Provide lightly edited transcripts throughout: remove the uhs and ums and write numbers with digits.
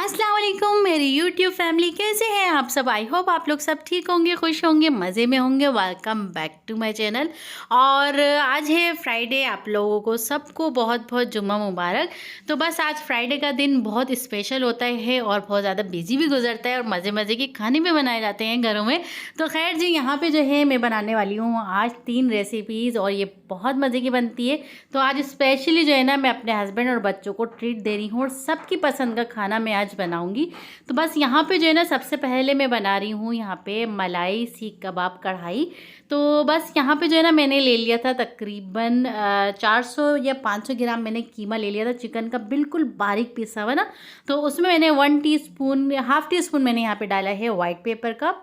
अस्सलाम वालेकुम मेरी यूट्यूब फैमिली, कैसे हैं आप सब। आई होप आप लोग सब ठीक होंगे, खुश होंगे, मज़े में होंगे। Welcome back to my channel. और आज है फ्राइडे, आप लोगों को सबको बहुत बहुत जुम्मा मुबारक। तो बस आज फ्राइडे का दिन बहुत स्पेशल होता है और बहुत ज़्यादा बिजी भी गुजरता है और मज़े मज़े के खाने भी बनाए जाते हैं घरों में। तो खैर जी, यहाँ पे जो है मैं बनाने वाली हूँ आज 3 रेसिपीज़ और ये बहुत मज़े की बनती है। तो आज स्पेशली जो है ना, मैं अपने हस्बैंड और बच्चों को ट्रीट दे रही हूँ और सबकी पसंद का खाना मैं आज बनाऊंगी। तो बस यहाँ पे जो है ना, सबसे पहले मैं बना रही हूँ यहाँ पे मलाई सीख कबाब कढ़ाई। तो बस यहाँ पे जो है ना, मैंने ले लिया था तकरीबन 400 या 500 ग्राम मैंने कीमा ले लिया था चिकन का, बिल्कुल बारीक पिसा हुआ ना। तो उसमें मैंने 1 टीस्पून, हाफ टी स्पून मैंने यहाँ पे डाला है वाइट पेपर का।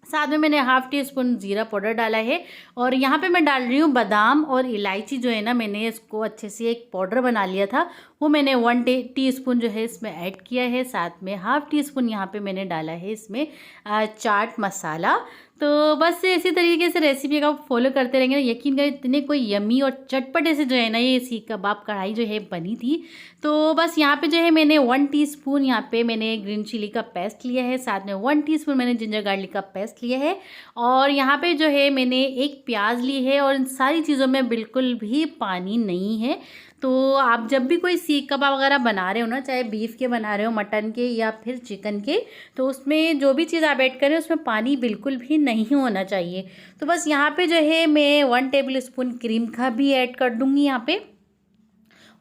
साथ में मैंने हाफ टी स्पून जीरा पाउडर डाला है। और यहाँ पे मैं डाल रही हूँ बादाम और इलायची जो है ना, मैंने इसको अच्छे से एक पाउडर बना लिया था, वो मैंने 1 टीस्पून जो है इसमें ऐड किया है। साथ में हाफ टी स्पून यहाँ पे मैंने डाला है इसमें चाट मसाला। तो बस इसी तरीके से रेसिपी का फॉलो करते रहेंगे ना, यकीन करें इतने कोई यमी और चटपटे से जो है ना ये सीख कबाब कढ़ाई जो है बनी थी। तो बस यहाँ पे जो है मैंने 1 टीस्पून यहाँ पे मैंने ग्रीन चिली का पेस्ट लिया है। साथ में 1 टीस्पून मैंने जिंजर गार्लिक का पेस्ट लिया है। और यहाँ पे जो है मैंने एक प्याज ली है और इन सारी चीज़ों में बिल्कुल भी पानी नहीं है। तो आप जब भी कोई सीख कबाब वगैरह बना रहे हो ना, चाहे बीफ के बना रहे हो, मटन के या फिर चिकन के, तो उसमें जो भी चीज़ आप ऐड करें उसमें पानी बिल्कुल भी नहीं होना चाहिए। तो बस यहाँ पे जो है मैं 1 टेबल स्पून क्रीम का भी ऐड कर दूँगी यहाँ पे।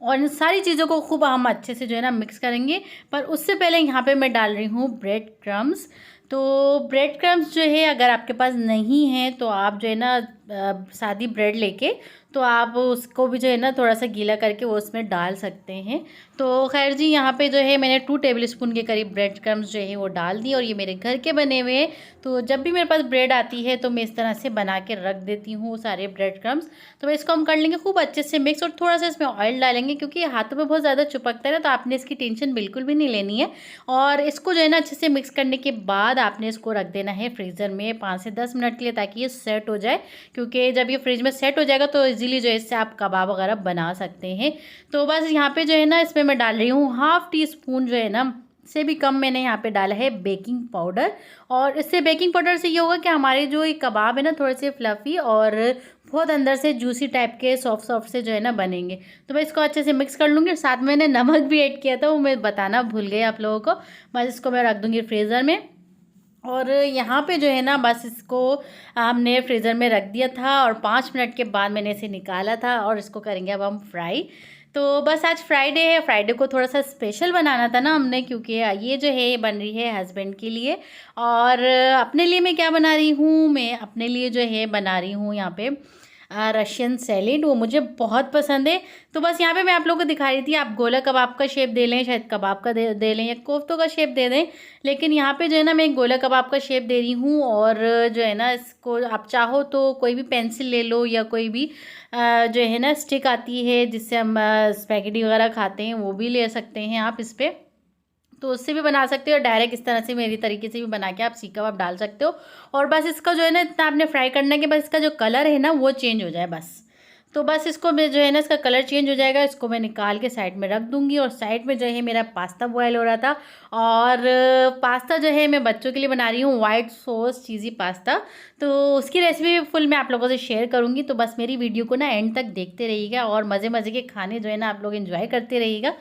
और इन सारी चीज़ों को खूब हम अच्छे से जो है ना मिक्स करेंगे। पर उससे पहले यहाँ पे मैं डाल रही हूँ ब्रेड क्रम्स। तो ब्रेड क्रम्स जो है अगर आपके पास नहीं है तो आप जो है ना सादी ब्रेड लेके तो आप उसको भी जो है ना थोड़ा सा गीला करके वो उसमें डाल सकते हैं। तो खैर जी, यहाँ पे जो है मैंने 2 टेबल स्पून के करीब ब्रेड क्रम्स जो है वो डाल दी। और ये मेरे घर के बने हुए हैं, तो जब भी मेरे पास ब्रेड आती है तो मैं इस तरह से बना के रख देती हूँ सारे ब्रेड क्रम्स। तो इसको हम कर लेंगे खूब अच्छे से मिक्स और थोड़ा सा इसमें ऑयल डालेंगे, क्योंकि हाथों में बहुत ज़्यादा चिपकता है ना, तो आपने इसकी टेंशन बिल्कुल भी नहीं लेनी है। और इसको जो है ना अच्छे से मिक्स करने के बाद आपने इसको रख देना है फ्रीज़र में 5 से 10 मिनट के लिए, ताकि ये सेट हो जाए। क्योंकि जब ये फ्रिज में सेट हो जाएगा तो इजीली जो है इससे आप कबाब वगैरह बना सकते हैं। तो बस यहाँ पे जो है ना इसमें मैं डाल रही हूँ हाफ टी स्पून जो है ना, से भी कम मैंने यहाँ पे डाला है बेकिंग पाउडर। और इससे बेकिंग पाउडर से ये होगा कि हमारे जो ये कबाब है ना थोड़े से फ्लफ़ी और बहुत अंदर से जूसी टाइप के सॉफ्ट सॉफ्ट से जो है ना बनेंगे। तो मैं इसको अच्छे से मिक्स कर लूँगी। साथ में मैंने नमक भी ऐड किया था, वो मैं बताना भूल गई आप लोगों को। बस इसको मैं रख दूँगी फ्रीज़र में। और यहाँ पे जो है ना बस इसको हमने फ्रीज़र में रख दिया था और 5 मिनट के बाद मैंने इसे निकाला था और इसको करेंगे अब हम फ्राई। तो बस आज फ्राइडे है, फ्राइडे को थोड़ा सा स्पेशल बनाना था ना हमने, क्योंकि ये जो है ये बन रही है हस्बैंड के लिए। और अपने लिए मैं क्या बना रही हूँ, मैं अपने लिए जो है बना रही हूँ यहाँ पे रशियन सैलेड, वो मुझे बहुत पसंद है। तो बस यहाँ पे मैं आप लोगों को दिखा रही थी, आप गोला कबाब का शेप दे लें, शायद कबाब का दे लें या कोफ्तों का शेप दे दें। लेकिन यहाँ पे जो है ना मैं गोला कबाब का शेप दे रही हूँ। और जो है ना इसको आप चाहो तो कोई भी पेंसिल ले लो या कोई भी जो है ना स्टिक आती है जिससे हम स्पैगेटी वगैरह खाते हैं, वो भी ले सकते हैं आप इस पर। तो उससे भी बना सकते हो, डायरेक्ट इस तरह से मेरी तरीके से भी बना के आप सीख कबाब डाल सकते हो। और बस इसका जो है ना इतना आपने फ्राई करना है कि बस इसका जो कलर है ना वो चेंज हो जाए बस। तो बस इसको मैं जो है ना इसका कलर चेंज हो जाएगा, इसको मैं निकाल के साइड में रख दूंगी। और साइड में जो है मेरा पास्ता बॉयल हो रहा था। और पास्ता जो है मैं बच्चों के लिए बना रही हूँ वाइट सॉस चीज़ी पास्ता। तो उसकी रेसिपी फुल मैं आप लोगों से शेयर करूँगी। तो बस मेरी वीडियो को ना एंड तक देखते रहिएगा और मज़े मज़े के खाने जो है ना आप लोग एंजॉय करते रहिएगा।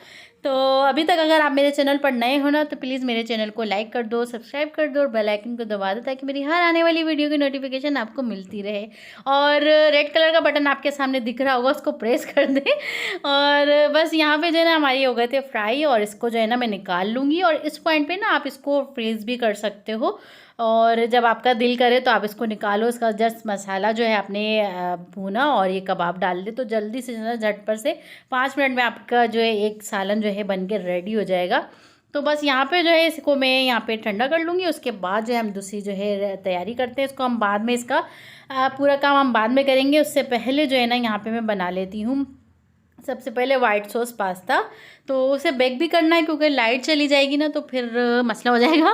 तो अभी तक अगर आप मेरे चैनल पर नए हो ना तो प्लीज़ मेरे चैनल को लाइक कर दो, सब्सक्राइब कर दो और बेल आइकन को दबा दो, ताकि मेरी हर आने वाली वीडियो की नोटिफिकेशन आपको मिलती रहे। और रेड कलर का बटन आपके सामने दिख रहा होगा, उसको प्रेस कर दें। और बस यहाँ पे जो है ना हमारे हो गए थे फ्राई, और इसको जो है ना मैं निकाल लूँगी। और इस पॉइंट पे ना आप इसको फ्रीज भी कर सकते हो, और जब आपका दिल करे तो आप इसको निकालो। इसका जस्ट मसाला जो है आपने भूना और ये कबाब डाल दे, तो जल्दी से ना झटपट से 5 मिनट में आपका जो है एक सालन जो है बन के रेडी हो जाएगा। तो बस यहाँ पे जो है इसको मैं यहाँ पे ठंडा कर लूँगी। उसके बाद जो है हम दूसरी जो है तैयारी करते हैं। इसको हम बाद में इसका पूरा काम हम बाद में करेंगे, उससे पहले जो है ना यहाँ पे मैं बना लेती हूँ सबसे पहले वाइट सॉस पास्ता, तो उसे बेक भी करना है क्योंकि लाइट चली जाएगी ना तो फिर मसला हो जाएगा।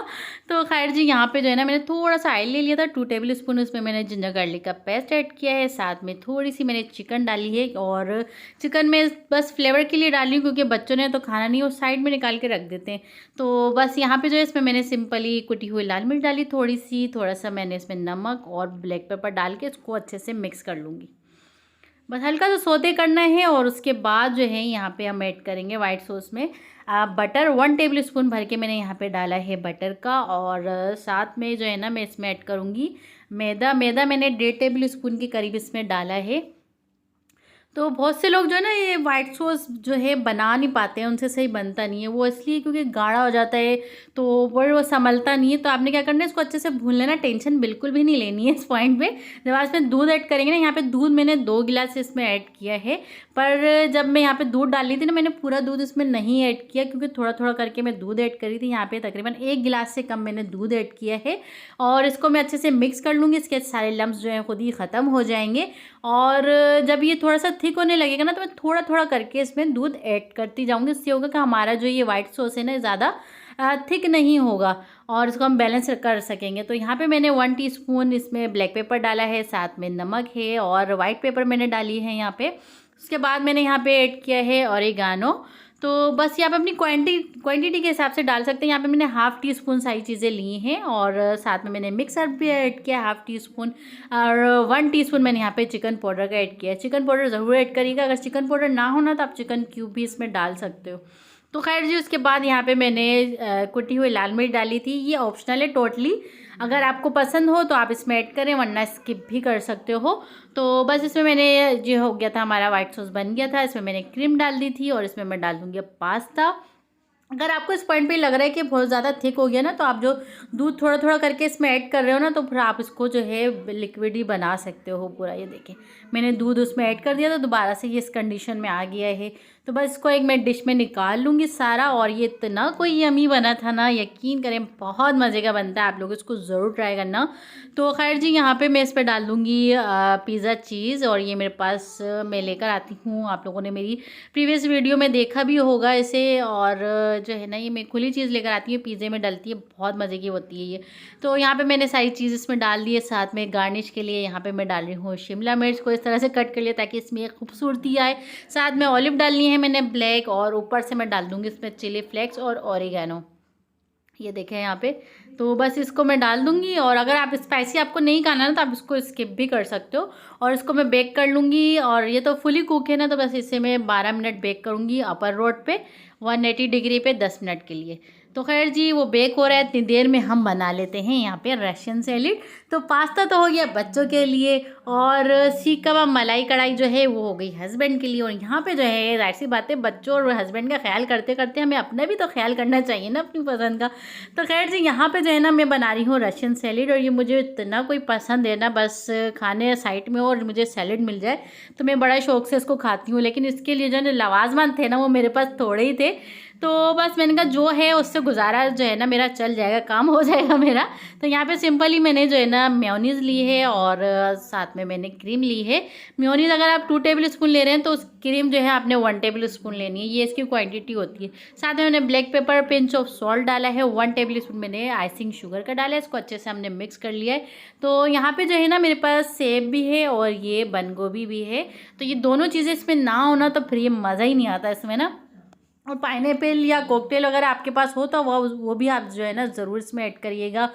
तो खैर जी यहाँ पे जो है ना मैंने थोड़ा सा ऑयल ले लिया था, 2 टेबल स्पून उसमें मैंने जिंजर गार्लिक का पेस्ट ऐड किया है, साथ में थोड़ी सी मैंने चिकन डाली है। और चिकन में बस फ्लेवर के लिए डाली हूँ क्योंकि बच्चों ने तो खाना नहीं, वो साइड में निकाल के रख देते हैं। तो बस यहाँ पर जो है इसमें मैंने सिंपली कुटी हुई लाल मिर्च डाली थोड़ी सी, थोड़ा सा मैंने इसमें नमक और ब्लैक पेपर डाल के इसको अच्छे से मिक्स कर लूँगी। बस हल्का सा सौते करना है और उसके बाद जो है यहाँ पे हम ऐड करेंगे वाइट सॉस में बटर, 1 टेबल स्पून भर के मैंने यहाँ पे डाला है बटर का। और साथ में जो है ना मैं इसमें ऐड करूँगी मैदा मैंने 1.5 टेबल स्पून के करीब इसमें डाला है। तो बहुत से लोग जो है ना ये वाइट सॉस जो है बना नहीं पाते हैं, उनसे सही बनता नहीं है, वो इसलिए क्योंकि गाढ़ा हो जाता है तो वो संभलता नहीं है। तो आपने क्या करना है, इसको अच्छे से भून लेना, टेंशन बिल्कुल भी नहीं लेनी है इस पॉइंट पे। जब आप इसमें दूध ऐड करेंगे ना, यहाँ पे दूध मैंने 2 गिलास इसमें ऐड किया है, पर जब मैं यहाँ पे दूध डाल रही थी ना मैंने पूरा दूध इसमें नहीं ऐड किया क्योंकि थोड़ा थोड़ा करके मैं दूध ऐड करी थी। यहाँ पे तकरीबन 1 गिलास से कम मैंने दूध ऐड किया है और इसको मैं अच्छे से मिक्स कर लूँगी। इसके सारे लम्स जो हैं खुद ही ख़त्म हो जाएंगे। और जब ये थोड़ा सा थिक होने लगेगा ना तो मैं थोड़ा थोड़ा करके इसमें दूध ऐड करती जाऊँगी। इससे होगा कि हमारा जो ये वाइट सॉस है ना ज़्यादा थिक नहीं होगा और इसको हम बैलेंस कर सकेंगे। तो यहाँ पे मैंने 1 टीस्पून इसमें ब्लैक पेपर डाला है, साथ में नमक है और वाइट पेपर मैंने डाली है यहाँ पे। उसके बाद मैंने यहाँ पे ऐड किया है ऑरिगानो। तो बस यहाँ पे अपनी क्वांटिटी के हिसाब से डाल सकते हैं। यहाँ पे मैंने 1/2 टीस्पून सारी चीज़ें ली हैं और साथ में मैंने मिक्स हर्ब भी ऐड किया 1/2 टीस्पून और 1 टीस्पून मैंने यहाँ पे चिकन पाउडर का ऐड किया है। चिकन पाउडर ज़रूर ऐड करिएगा, अगर चिकन पाउडर ना हो ना तो आप चिकन क्यूब भी इसमें डाल सकते हो। तो खैर जी उसके बाद यहाँ पे मैंने कुटी हुई लाल मिर्च डाली थी, ये ऑप्शनल है टोटली, अगर आपको पसंद हो तो आप इसमें ऐड करें वरना स्किप भी कर सकते हो। तो बस इसमें मैंने जो हो गया था हमारा वाइट सॉस बन गया था, इसमें मैंने क्रीम डाल दी थी और इसमें मैं डाल दूँगी अब पास्ता। अगर आपको इस पॉइंट पे लग रहा है कि बहुत ज़्यादा थिक हो गया ना तो आप जो दूध थोड़ा थोड़ा करके इसमें ऐड कर रहे हो ना तो फिर आप इसको जो है लिक्विड ही बना सकते हो पूरा। ये देखें मैंने दूध उसमें ऐड कर दिया तो दोबारा से ये इस कंडीशन में आ गया है। तो बस इसको एक मैं डिश में निकाल लूँगी सारा। और ये इतना कोई यमी बना था ना, यकीन करें बहुत मज़े का बनता है, आप लोग इसको ज़रूर ट्राई करना। तो खैर जी यहाँ पे मैं इस पर डाल दूँगी पिज़्ज़ा चीज़ और ये मेरे पास मैं लेकर आती हूँ, आप लोगों ने मेरी प्रीवियस वीडियो में देखा भी होगा इसे। और जो है ना ये मैं खुली चीज़ लेकर आती हूँ, पिज़्ज़े में डलती है, बहुत मज़े की होती है ये। तो यहाँ पे मैंने सारी चीज़ इसमें डाल दी है, साथ में गार्निश के लिए यहाँ पे मैं डाल रही हूँ शिमला मिर्च को इस तरह से कट कर लिया ताकि इसमें एक खूबसूरती आए। साथ में ऑलिव डालनी है मैंने ब्लैक और ऊपर से मैं डाल दूँगी इसमें चिली फ्लेक्स और ऑरिगेनो, ये देखें यहाँ पे। तो बस इसको मैं डाल दूँगी और अगर आप स्पाइसी आपको नहीं खाना ना तो आप इसको स्किप भी कर सकते हो। और इसको मैं बेक कर लूँगी और ये तो फुली कुक है ना तो बस इसे मैं 12 मिनट बेक करूँगी अपर रोड पे 180 डिग्री पे 10 मिनट के लिए। तो खैर जी वो बेक हो रहा है, इतनी देर में हम बना लेते हैं यहाँ पे रशियन सैलेड। तो पास्ता तो हो गया बच्चों के लिए और सीख कबाब मलाई कढ़ाई जो है वो हो गई हस्बैंड के लिए। और यहाँ पे जो है जाहिर सी बात है बच्चों और हस्बैंड का ख्याल करते करते हमें अपना भी तो ख्याल करना चाहिए ना अपनी पसंद का। तो खैर जी यहाँ पे जो है ना मैं बना रही हूँ रशियन सैलेड और ये मुझे इतना कोई पसंद है ना, बस खाने साइड में और मुझे सैलेड मिल जाए तो मैं बड़ा शौक से इसको खाती हूँ। लेकिन इसके लिए जो है लवाजमान थे ना वो मेरे पास थोड़े ही थे, तो बस मैंने कहा जो है उससे गुजारा जो है ना मेरा चल जाएगा, काम हो जाएगा मेरा। तो यहाँ पे सिंपली मैंने जो है ना मेयोनीज़ ली है और साथ में मैंने क्रीम ली है। मेयोनीज़ अगर आप 2 टेबल स्पून ले रहे हैं तो क्रीम जो है आपने 1 टेबल स्पून लेनी है, ये इसकी क्वांटिटी होती है। साथ में मैंने black pepper, pinch of salt डाला है, 1 टेबल स्पून मैंने आइसिंग शुगर का डाला है, इसको अच्छे से हमने मिक्स कर लिया है। तो यहाँ पे जो है ना मेरे पास सेब भी है और ये बंद गोभी भी है, तो ये दोनों चीज़ें इसमें ना होना तो फिर ये मज़ा ही नहीं आता इसमें ना। और पाइनएप्पल या कॉकटेल अगर आपके पास हो तो वो भी आप जो है ना ज़रूर इसमें ऐड करिएगा।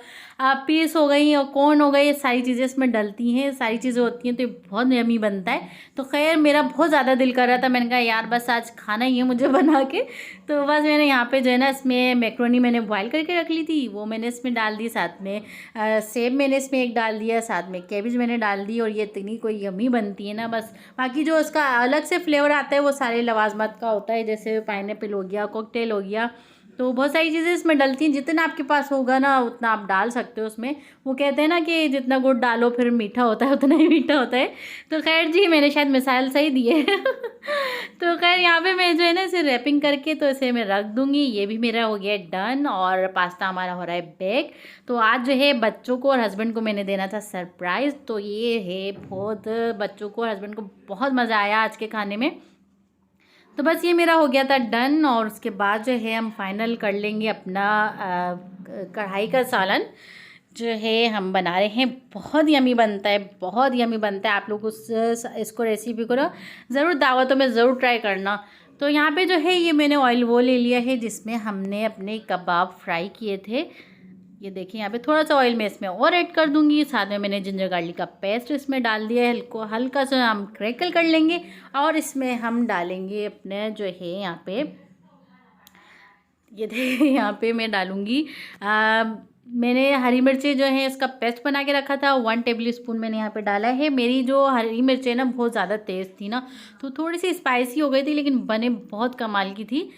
पीस हो गई और कॉर्न हो गई, ये सारी चीज़ें इसमें डलती हैं, सारी चीज़ें होती हैं तो ये बहुत यम्मी बनता है। तो खैर मेरा बहुत ज़्यादा दिल कर रहा था, मैंने कहा यार बस आज खाना ही है मुझे बना के। तो बस मैंने यहाँ पे जो है ना इसमें मैक्रोनी मैंने बॉयल करके रख ली थी, वो मैंने इसमें डाल दी, साथ में सेब मैंने इसमें एक डाल दिया, साथ में कैबेज मैंने डाल दी और ये इतनी कोई यम्मी बनती है ना बस। बाकी जो उसका अलग से फ्लेवर आता है वो सारे लवाजमत का होता है, जैसे पाइनएप्पल हो गया, कॉकटेल हो गया, तो बहुत सारी चीज़ें इसमें डलती हैं। जितना आपके पास होगा ना उतना आप डाल सकते हो उसमें। वो कहते हैं ना कि जितना गुड़ डालो फिर मीठा होता है उतना ही मीठा होता है। तो खैर जी मैंने शायद मिसाल सही दी है तो खैर यहाँ पे मैं जो है ना इसे रैपिंग करके तो इसे मैं रख दूँगी। ये भी मेरा हो गया डन और पास्ता हमारा हो रहा है बेक। तो आज जो है बच्चों को और हस्बैंड को मैंने देना था सरप्राइज़, तो ये है बहुत बच्चों को और हस्बैंड को बहुत मज़ा आया आज के खाने में। तो बस ये मेरा हो गया था डन। और उसके बाद जो है हम फाइनल कर लेंगे अपना कढ़ाई का सालन जो है हम बना रहे हैं। बहुत यमी बनता है, बहुत यमी बनता है। आप लोग इसको रेसिपी को ना ज़रूर दावतों में ज़रूर ट्राई करना। तो यहाँ पे जो है ये मैंने ऑयल वो ले लिया है जिसमें हमने अपने कबाब फ्राई किए थे। ये देखिए यहाँ पे थोड़ा सा ऑयल मैं इसमें और ऐड कर दूंगी। साथ में मैंने जिंजर गार्लिक का पेस्ट इसमें डाल दिया है। हल्का सा हम क्रैकल कर लेंगे और इसमें हम डालेंगे अपने जो है यहाँ पे, ये देखिए यहाँ पे मैं डालूँगी मैंने हरी मिर्चें जो है इसका पेस्ट बना के रखा था, 1 टेबल स्पून मैंने यहाँ पे डाला है। मेरी जो हरी मिर्चें ना बहुत ज़्यादा तेज़ थी ना, तो थोड़ी सी स्पाइसी हो गई थी, लेकिन बने बहुत कमाल की थी।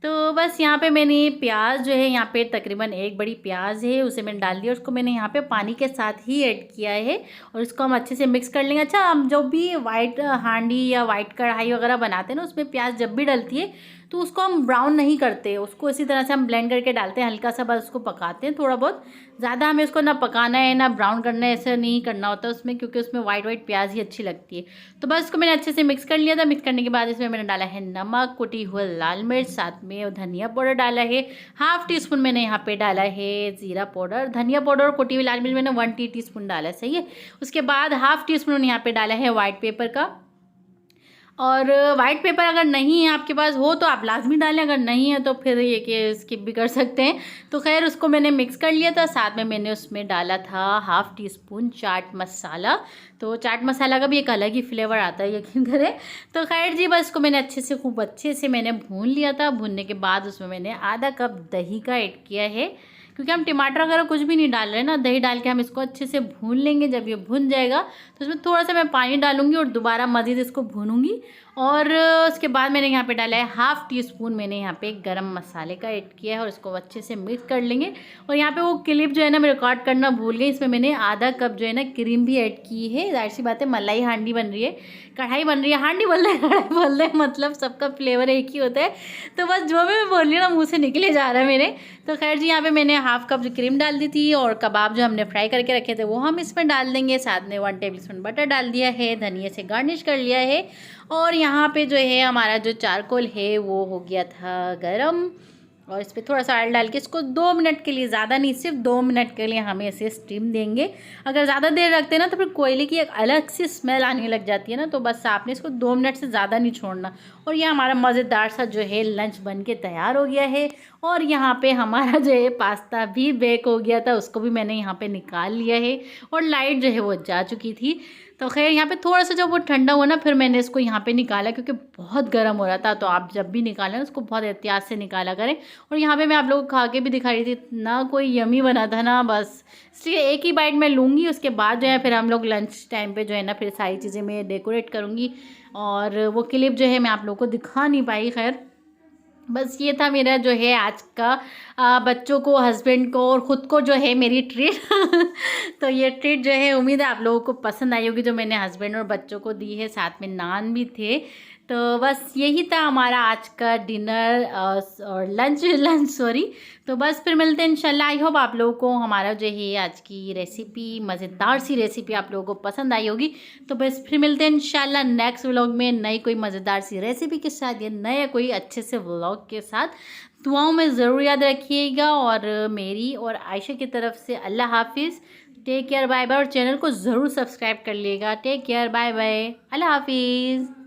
तो बस यहाँ पे मैंने प्याज जो है, यहाँ पे तकरीबन 1 बड़ी प्याज है, उसे मैंने डाल दिया। उसको मैंने यहाँ पे पानी के साथ ही ऐड किया है और इसको हम अच्छे से मिक्स कर लेंगे। अच्छा, हम जब भी वाइट हांडी या वाइट कढ़ाई वगैरह बनाते हैं ना, उसमें प्याज जब भी डलती है तो उसको हम ब्राउन नहीं करते, उसको इसी तरह से हम ब्लेंड करके डालते हैं, हल्का सा बस उसको पकाते हैं थोड़ा बहुत। ज़्यादा हमें उसको ना पकाना है ना ब्राउन करना है, ऐसा नहीं करना होता उसमें, क्योंकि उसमें वाइट प्याज ही अच्छी लगती है। तो बस इसको मैंने अच्छे से मिक्स कर लिया था। मिक्स करने के बाद इसमें मैंने डाला है नमक, कुटी हुआ लाल मिर्च, साथ में धनिया पाउडर डाला है 1/2 टीस्पून। मैंने यहाँ पे डाला है ज़ीरा पाउडर, धनिया पाउडर और कुटी हुई लाल मिर्च मैंने 1 टीस्पून डाला है, सही है। उसके बाद 1/2 टीस्पून यहाँ पे डाला है वाइट पेपर का। और वाइट पेपर अगर नहीं है आपके पास हो तो आप लाजमी डालें, अगर नहीं है तो फिर ये कि स्किप भी कर सकते हैं। तो खैर उसको मैंने मिक्स कर लिया था। साथ में मैंने उसमें डाला था 1/2 टीस्पून चाट मसाला। तो चाट मसाला का भी एक अलग ही फ्लेवर आता है, यकीन करें। तो खैर जी, बस इसको मैंने अच्छे से खूब अच्छे से मैंने भून लिया था। भूनने के बाद उसमें मैंने आधा कप दही का ऐड किया है, क्योंकि हम टमाटर वगैरह कुछ भी नहीं डाल रहे हैं ना। दही डाल के हम इसको अच्छे से भून लेंगे। जब ये भून जाएगा तो उसमें थोड़ा सा मैं पानी डालूंगी और दोबारा मज़ीद इसको भूनूंगी। और उसके बाद मैंने यहाँ पे डाला है 1/2 टीस्पून मैंने यहाँ पे गरम मसाले का ऐड किया है और इसको अच्छे से मिक्स कर लेंगे। और यहाँ पे वो क्लिप जो है ना मैं रिकॉर्ड करना भूल गई, इसमें मैंने आधा कप जो है ना क्रीम भी ऐड की है। जाहिर सी बात है, मलाई हांडी बन रही है, कढ़ाई बन रही है, हांडी बोल रहे हैं कढ़ाई बोल रहे हैं, मतलब सबका फ्लेवर एक ही होता है। तो बस जो भी मैं बोल रही हूँ ना मुँह से निकले जा रहा है मेरे। तो खैर जी, यहाँ पे मैंने 1/2 कप जो क्रीम डाल दी थी और कबाब जो हमने फ्राई करके रखे थे वो हम इसमें डाल देंगे। साथ में 1 टेबल स्पून बटर डाल दिया है, धनिया से गार्निश कर लिया है। और यहाँ पे जो है हमारा जो चारकोल है वो हो गया था गरम, और इस पर थोड़ा सा ऑयल डाल के इसको 2 मिनट के लिए, ज़्यादा नहीं, सिर्फ 2 मिनट के लिए हमें इसे स्टीम देंगे। अगर ज़्यादा देर रखते हैं ना तो फिर कोयले की एक अलग सी स्मेल आने लग जाती है ना। तो बस आपने इसको 2 मिनट से ज़्यादा नहीं छोड़ना। और ये हमारा मज़ेदार सा जो है लंच बन के तैयार हो गया है। और यहाँ पे हमारा जो है पास्ता भी बेक हो गया था, उसको भी मैंने यहाँ पे निकाल लिया है और लाइट जो है वो जा चुकी थी। तो खैर यहाँ पे थोड़ा सा जब वो ठंडा हुआ ना, फिर मैंने इसको यहाँ पे निकाला, क्योंकि बहुत गर्म हो रहा था। तो आप जब भी निकालें उसको बहुत एहतियात से निकाला करें। और यहाँ पे मैं आप लोगों को खा के भी दिखा रही थी, इतना कोई यमी बना था ना, बस इसलिए एक ही बाइट मैं लूँगी। उसके बाद जो है फिर हम लोग लंच टाइम पे जो है ना फिर सारी चीज़ें मैं डेकोरेट करूँगी। और वो क्लिप जो है मैं आप लोगों को दिखा नहीं पाई। खैर बस ये था मेरा जो है आज का बच्चों को, हस्बैंड को और ख़ुद को जो है मेरी ट्रीट तो ये ट्रीट जो है उम्मीद है आप लोगों को पसंद आई होगी, जो मैंने हस्बैंड और बच्चों को दी है। साथ में नान भी थे। तो बस यही था हमारा आज का डिनर और लंच सॉरी। तो बस फिर मिलते हैं इंशाल्लाह। आई होप आप लोगों को हमारा जो है आज की रेसिपी, मज़ेदार सी रेसिपी आप लोगों को पसंद आई होगी। तो बस फिर मिलते हैं इंशाल्लाह नेक्स्ट व्लॉग में, नई कोई मज़ेदार सी रेसिपी के साथ या नए कोई अच्छे से व्लॉग के साथ। दुआओं में ज़रूर याद रखिएगा। और मेरी और आयशा की तरफ से अल्लाह हाफिज़, टेक केयर, बाय बाय। और चैनल को ज़रूर सब्सक्राइब कर लीजिएगा। टेक केयर, बाय बाय, अल्लाह हाफिज़।